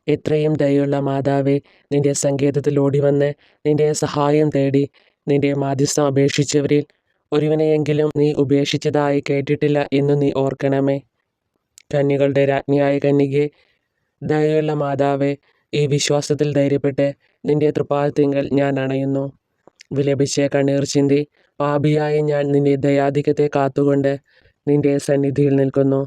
എത്രയും ദയുള്ള മാതാവേ, നിന്റെ സങ്കേതത്തിൽ ഓടിവന്ന് നിന്റെ സഹായം തേടി നിന്റെ മാധ്യസ്ഥം അപേക്ഷിച്ചവരിൽ ഒരുവനെയെങ്കിലും നീ ഉപേക്ഷിച്ചതായി കേട്ടിട്ടില്ല എന്നു നീ ഓർക്കണമേ. കന്യകളുടെ രാജ്ഞിയായ കന്യകേ, ദയുള്ള മാതാവേ, ഈ വിശ്വാസത്തിൽ ധൈര്യപ്പെട്ട് നിന്റെ തൃപ്പാദത്തിങ്കൽ ഞാൻ അണയുന്നു. വിലപിച്ച് കണ്ണീർ ചിന്തി പാപിയായ ഞാൻ നിന്റെ ദയാധിക്യത്തെ കാത്തുകൊണ്ട് നിന്റെ സന്നിധിയിൽ നിൽക്കുന്നു.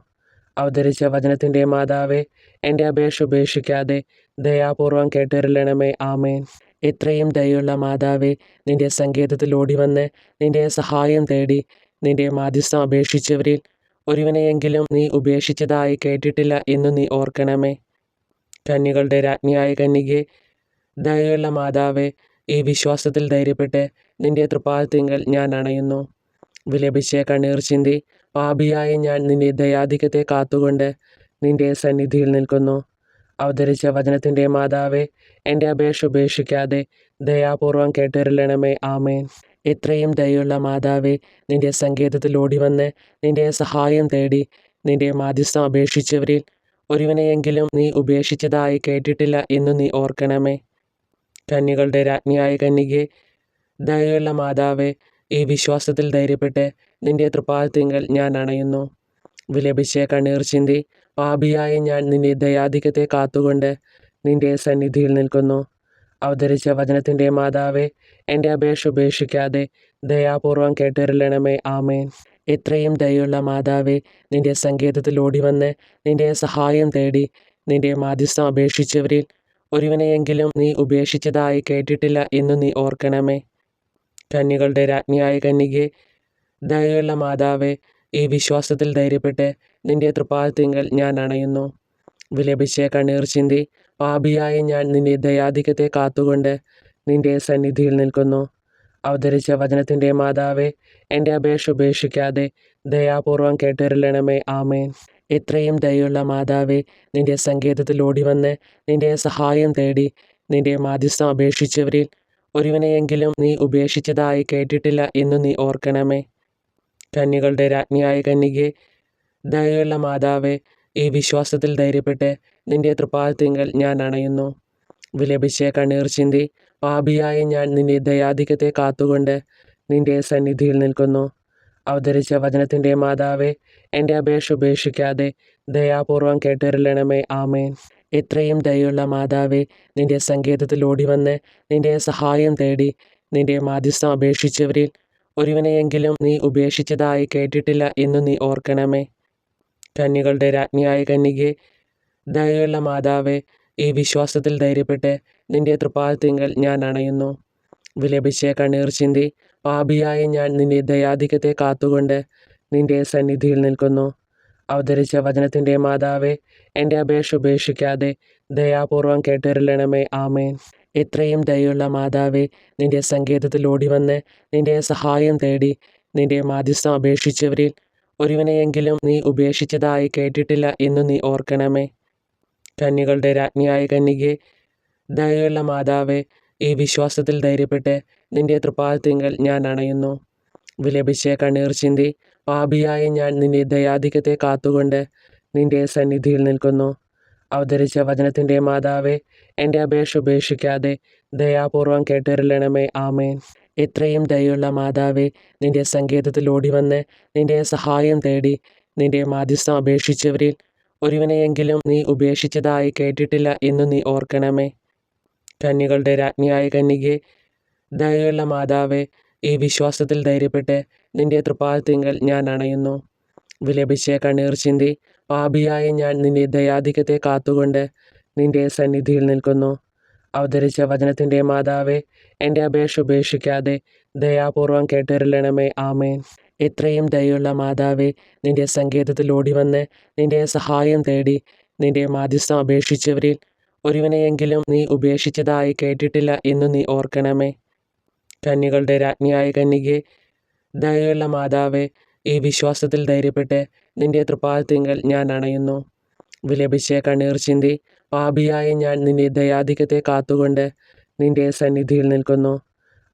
അവതരിച്ച വചനത്തിൻ്റെ മാതാവേ, എൻ്റെ അപേക്ഷ ഉപേക്ഷിക്കാതെ ദയാപൂർവം കേട്ടരുളണമേ. ആമേൻ. എത്രയും ദയുള്ള മാതാവേ, നിന്റെ സങ്കേതത്തിൽ ഓടിവന്ന് നിന്റെ സഹായം തേടി നിന്റെ മാധ്യസ്ഥം അപേക്ഷിച്ചവരിൽ ഒരുവനെയെങ്കിലും നീ ഉപേക്ഷിച്ചതായി കേട്ടിട്ടില്ല എന്നു നീ ഓർക്കണമേ. കന്യകളുടെ രാജ്ഞിയായ കന്യകേ, ദയുള്ള മാതാവേ, ഈ വിശ്വാസത്തിൽ ധൈര്യപ്പെട്ട് നിന്റെ തൃപ്പാദത്തിങ്കൽ ഞാൻ അണയുന്നു. വിലപിച്ച് കണ്ണീർ ചിന്തി പാപിയായ ഞാൻ നിന്റെ ദയാധിക്യത്തെ കാത്തുകൊണ്ട് നിന്റെ സന്നിധിയിൽ നിൽക്കുന്നു. അവതരിച്ച വചനത്തിൻ്റെ മാതാവേ, എൻ്റെ അപേക്ഷ ഉപേക്ഷിക്കാതെ ദയാപൂർവം കേട്ടരുളണമേ. ആമേൻ. എത്രയും ദയുള്ള മാതാവേ, നിന്റെ സങ്കേതത്തിൽ ഓടിവന്ന് നിന്റെ സഹായം തേടി നിന്റെ മാധ്യസ്ഥം അപേക്ഷിച്ചവരിൽ ഒരുവനെയെങ്കിലും നീ ഉപേക്ഷിച്ചതായി കേട്ടിട്ടില്ല എന്നു നീ ഓർക്കണമേ. കന്യകളുടെ രാജ്ഞിയായ കന്യകേ, ദയുള്ള മാതാവേ, ഈ വിശ്വാസത്തിൽ ധൈര്യപ്പെട്ട് നിന്റെ തൃപ്പാദത്തിങ്കൽ ഞാൻ അണയുന്നു. വിലപിച്ച് കണ്ണീർ ചിന്തി പാപിയായ ഞാൻ നിന്റെ ദയാധിക്യത്തെ കാത്തുകൊണ്ട് നിന്റെ സന്നിധിയിൽ നിൽക്കുന്നു. അവതരിച്ച വചനത്തിൻ്റെ മാതാവേ, എൻ്റെ അപേക്ഷ ഉപേക്ഷിക്കാതെ ദയാപൂർവം കേട്ടരുളണമേ. ആമേൻ. എത്രയും ദയുള്ള മാതാവേ, നിന്റെ സങ്കേതത്തിൽ ഓടിവന്ന് നിന്റെ സഹായം തേടി നിന്റെ മാധ്യസ്ഥം അപേക്ഷിച്ചവരിൽ ഒരുവനെയെങ്കിലും നീ ഉപേക്ഷിച്ചതായി കേട്ടിട്ടില്ല എന്നു നീ ഓർക്കണമേ. കന്യകളുടെ രാജ്ഞിയായ കന്യകേ, ദയുള്ള മാതാവേ, ഈ വിശ്വാസത്തിൽ ധൈര്യപ്പെട്ട് നിന്റെ തൃപ്പാദത്തിങ്കൽ ഞാൻ അണയുന്നു. വിലപിച്ച് കണ്ണീർ ചിന്തി പാപിയായ ഞാൻ നിന്റെ ദയാധിക്യത്തെ കാത്തുകൊണ്ട് നിന്റെ സന്നിധിയിൽ നിൽക്കുന്നു. അവതരിച്ച വചനത്തിൻ്റെ മാതാവേ, എൻ്റെ അപേക്ഷ ഉപേക്ഷിക്കാതെ ദയാപൂർവം കേട്ടരുളണമേ. ആമേൻ. എത്രയും ദയുള്ള മാതാവേ, നിന്റെ സങ്കേതത്തിൽ ഓടിവന്ന് നിന്റെ സഹായം തേടി നിന്റെ മാധ്യസ്ഥം അപേക്ഷിച്ചവരിൽ ഒരുവനെയെങ്കിലും നീ ഉപേക്ഷിച്ചതായി കേട്ടിട്ടില്ല എന്നു നീ ഓർക്കണമേ. കന്യകളുടെ രാജ്ഞിയായ കന്യകേ, ദയുള്ള മാതാവേ, ഈ വിശ്വാസത്തിൽ ധൈര്യപ്പെട്ട് നിന്റെ തൃപ്പാദത്തിങ്കൽ ഞാൻ അണയുന്നു. വിലപിച്ച് കണ്ണീർ ചിന്തി പാപിയായ ഞാൻ നിന്റെ ദയാധിക്യത്തെ കാത്തുകൊണ്ട് നിന്റെ സന്നിധിയിൽ നിൽക്കുന്നു. അവതരിച്ച വചനത്തിൻ്റെ മാതാവേ, എൻ്റെ അപേക്ഷ ഉപേക്ഷിക്കാതെ ദയാപൂർവം കേട്ടരുളണമേ. ആമേൻ. എത്രയും ദയുള്ള മാതാവേ, നിന്റെ സങ്കേതത്തിൽ ഓടിവന്ന് നിന്റെ സഹായം തേടി നിന്റെ മാധ്യസ്ഥം അപേക്ഷിച്ചവരിൽ ഒരുവനെയെങ്കിലും നീ ഉപേക്ഷിച്ചതായി കേട്ടിട്ടില്ല എന്നു നീ ഓർക്കണമേ. കന്യകളുടെ രാജ്ഞിയായ കന്യകേ, ദയുള്ള മാതാവേ, ഈ വിശ്വാസത്തിൽ ധൈര്യപ്പെട്ട് നിന്റെ തൃപ്പാദത്തിങ്കൽ ഞാൻ അണയുന്നു. വിലപിച്ച് കണ്ണീർ ചിന്തി പാപിയായ ഞാൻ നിന്റെ ദയാധിക്യത്തെ കാത്തുകൊണ്ട് നിന്റെ സന്നിധിയിൽ നിൽക്കുന്നു. അവതരിച്ച വചനത്തിൻ്റെ മാതാവേ, എൻ്റെ അപേക്ഷ ഉപേക്ഷിക്കാതെ ദയാപൂർവം കേട്ടരുളണമേ. ആമേൻ. എത്രയും ദയുള്ള മാതാവേ, നിന്റെ സങ്കേതത്തിൽ ഓടിവന്ന് നിന്റെ സഹായം തേടി നിന്റെ മാധ്യസ്ഥം അപേക്ഷിച്ചവരിൽ ഒരുവനെയെങ്കിലും നീ ഉപേക്ഷിച്ചതായി കേട്ടിട്ടില്ല എന്നു നീ ഓർക്കണമേ. കന്യകളുടെ രാജ്ഞിയായ കന്യകേ, ദയുള്ള മാതാവേ, ഈ വിശ്വാസത്തിൽ ധൈര്യപ്പെട്ട് നിന്റെ തൃപ്പാദത്തിങ്കൽ ഞാൻ അണയുന്നു. വിലപിച്ച് കണ്ണീർ ചിന്തി പാപിയായ ഞാൻ നിന്റെ ദയാധിക്യത്തെ കാത്തുകൊണ്ട് നിന്റെ സന്നിധിയിൽ നിൽക്കുന്നു. അവതരിച്ച വചനത്തിൻ്റെ മാതാവേ, എൻ്റെ അപേക്ഷ ഉപേക്ഷിക്കാതെ ദയാപൂർവം കേട്ടരുളണമേ. ആമേൻ. എത്രയും ദയുള്ള മാതാവേ, നിന്റെ സങ്കേതത്തിൽ ഓടിവന്ന് നിന്റെ സഹായം തേടി നിന്റെ മാധ്യസ്ഥം അപേക്ഷിച്ചവരിൽ ഒരുവനെയെങ്കിലും നീ ഉപേക്ഷിച്ചതായി കേട്ടിട്ടില്ല എന്നു നീ ഓർക്കണമേ. കന്യകളുടെ രാജ്ഞിയായ കന്യകേ, ദയുള്ള മാതാവേ, ഈ വിശ്വാസത്തിൽ ധൈര്യപ്പെട്ട് നിന്റെ തൃപ്പാദത്തിങ്കൽ ഞാൻ അണയുന്നു. വിലപിച്ച് കണ്ണീർ ചിന്തി പാപിയായ ഞാൻ നിന്റെ ദയാധിക്യത്തെ കാത്തുകൊണ്ട് നിന്റെ സന്നിധിയിൽ നിൽക്കുന്നു. അവതരിച്ച വചനത്തിൻ്റെ മാതാവേ, എൻ്റെ അപേക്ഷ ഉപേക്ഷിക്കാതെ ദയാപൂർവം കേട്ടരുളണമേ. ആമേൻ. എത്രയും ദയുള്ള മാതാവേ, നിന്റെ സങ്കേതത്തിൽ ഓടിവന്ന് നിന്റെ സഹായം തേടി നിന്റെ മാധ്യസ്ഥം അപേക്ഷിച്ചവരിൽ ഒരുവനെയെങ്കിലും നീ ഉപേക്ഷിച്ചതായി കേട്ടിട്ടില്ല എന്നു നീ ഓർക്കണമേ. കന്യകളുടെ രാജ്ഞിയായ കന്യകേ, ദയുള്ള മാതാവേ, ഈ വിശ്വാസത്തിൽ ധൈര്യപ്പെട്ട് നിന്റെ തൃപ്പാദത്തിങ്കൽ ഞാൻ അണയുന്നു. വിലപിച്ച് കണ്ണീർ ചിന്തി പാപിയായ ഞാൻ നിന്റെ ദയാധിക്യത്തെ കാത്തുകൊണ്ട് നിന്റെ സന്നിധിയിൽ നിൽക്കുന്നു.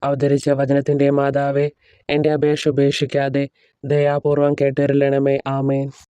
അവതരിച്ച വചനത്തിൻ്റെ മാതാവേ, എൻ്റെ അപേക്ഷ ഉപേക്ഷിക്കാതെ ദയാപൂർവം കേട്ടരുളണമേ. ആമേൻ.